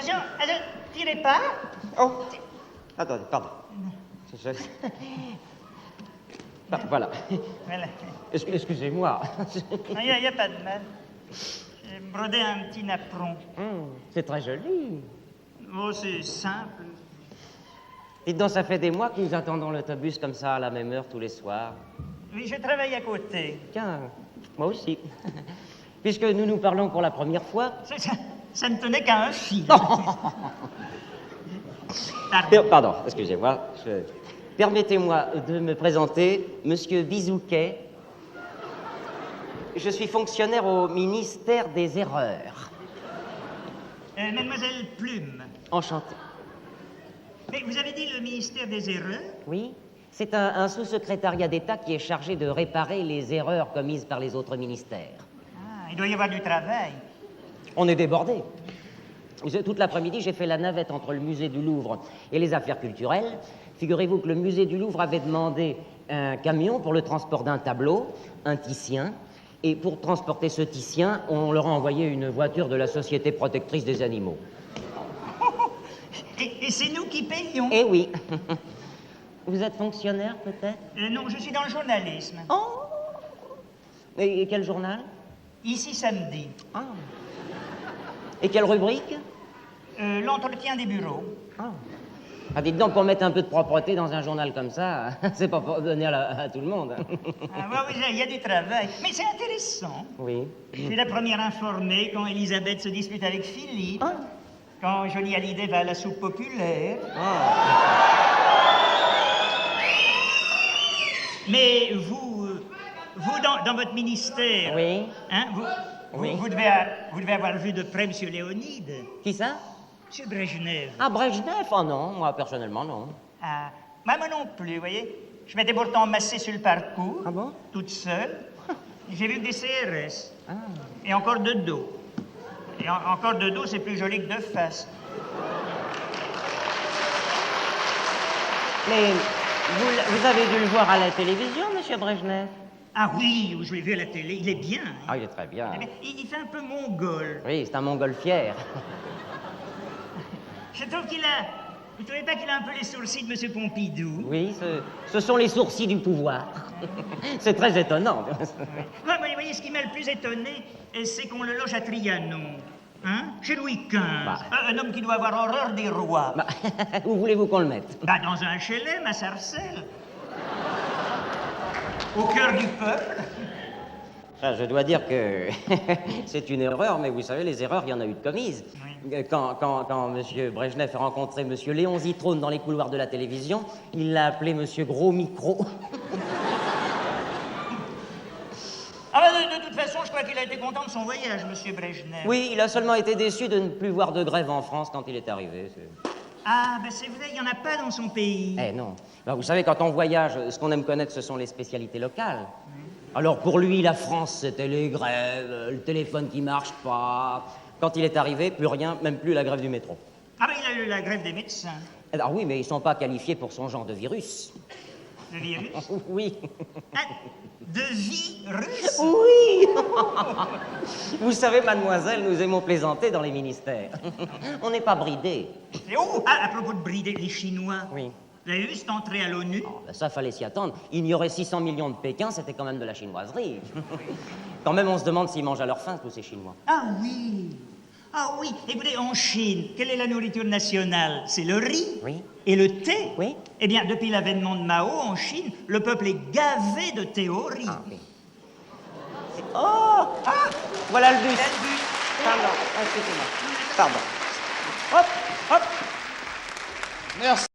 attention, tirez pas. Oh, attendez, pardon. Ah, voilà. Voilà. Excusez-moi. Il n'y a pas de mal. J'ai brodé un petit napperon. C'est très joli. Oh, c'est simple. Dites donc, ça fait des mois que nous attendons l'autobus comme ça à la même heure tous les soirs. Oui, je travaille à côté. Tiens, moi aussi. Puisque nous nous parlons pour la première fois. Ça ne tenait qu'à un fil. Pardon, excusez-moi. Permettez-moi de me présenter, Monsieur Bizouquet. Je suis fonctionnaire au ministère des Erreurs. Mademoiselle Plume. Enchanté. Mais vous avez dit le ministère des Erreurs? Oui, c'est un sous-secrétariat d'État qui est chargé de réparer les erreurs commises par les autres ministères. Ah, il doit y avoir du travail. On est débordés. Toute l'après-midi, j'ai fait la navette entre le musée du Louvre et les affaires culturelles. Figurez-vous que le musée du Louvre avait demandé un camion pour le transport d'un tableau, un Titien, et pour transporter ce Titien, on leur a envoyé une voiture de la Société protectrice des animaux. Et c'est nous qui payons. Eh oui. Vous êtes fonctionnaire, peut-être? Non, je suis dans le journalisme. Oh! Et quel journal? Ici, samedi. Ah. Et quelle rubrique? L'entretien des bureaux. Ah. Ah, dites donc, pour mettre un peu de propreté dans un journal comme ça, c'est pas pour donner à tout le monde. Ah, oui, il y a du travail. Mais c'est intéressant. Oui. Je suis la première informée quand Elisabeth se dispute avec Philippe. Ah. Quand Johnny Hallyday va à la soupe populaire. Ah. Mais vous dans votre ministère... Oui. Hein, oui. Vous devez avoir vu de près M. Léonide. Qui ça? M. Brejnev. Ah, Brejnev? Oh non, moi, personnellement, non. Ah, moi non plus, vous voyez. Je m'étais pourtant massé sur le parcours. Ah bon? Toute seule. J'ai vu que des CRS. Ah. Et encore de dos. Et encore de dos, c'est plus joli que de face. Mais vous avez dû le voir à la télévision, M. Brejnev? Ah oui, je l'ai vu à la télé. Il est bien. Hein? Ah, il est très bien. Il fait un peu mongol. Oui, c'est un mongol fier. Je trouve qu'il a... Vous trouvez pas qu'il a un peu les sourcils de M. Pompidou? Oui, ce sont les sourcils du pouvoir. C'est très étonnant. Ouais, vous voyez, ce qui m'a le plus étonné, c'est qu'on le loge à Trianon. Hein? Chez Louis XV. Bah. Un homme qui doit avoir horreur des rois. Bah, où voulez-vous qu'on le mette? Bah, dans un HLM à Sarcelles. Au cœur du peuple. Enfin, je dois dire que c'est une erreur, mais vous savez, les erreurs, il y en a eu de commises. Oui. Quand M. Brejnev a rencontré M. Léon Zitrone dans les couloirs de la télévision, il l'a appelé M. Gros Micro. Ah bah, de toute façon, je crois qu'il a été content de son voyage, M. Brejnev. Oui, il a seulement été déçu de ne plus voir de grève en France quand il est arrivé. Ah, ben c'est vrai, il n'y en a pas dans son pays. Eh non. Ben, vous savez, quand on voyage, ce qu'on aime connaître, ce sont les spécialités locales. Alors pour lui, la France, c'était les grèves, le téléphone qui marche pas. Quand il est arrivé, plus rien, même plus la grève du métro. Ah ben il a eu la grève des médecins. Alors oui, mais ils sont pas qualifiés pour son genre de virus. De virus? Oui. Ah, de virus? Oui. Vous savez, mademoiselle, nous aimons plaisanter dans les ministères. On n'est pas bridés. Oh, à propos de brider, les Chinois. Oui. Vous avez vu cette entrée à l'ONU? Oh, ben ça, fallait s'y attendre. Ignorer 600 millions de Pékin, c'était quand même de la chinoiserie. Quand même, on se demande s'ils mangent à leur faim, tous ces Chinois. Ah oui. Ah oui. Écoutez, en Chine, quelle est la nourriture nationale? C'est le riz. Oui. Et le thé. Oui. Eh bien, depuis l'avènement de Mao, en Chine, le peuple est gavé de thé au riz. Ah, oui. Oh! Ah! Voilà le bus. Pardon, excusez-moi. Pardon. Hop, hop. Merci.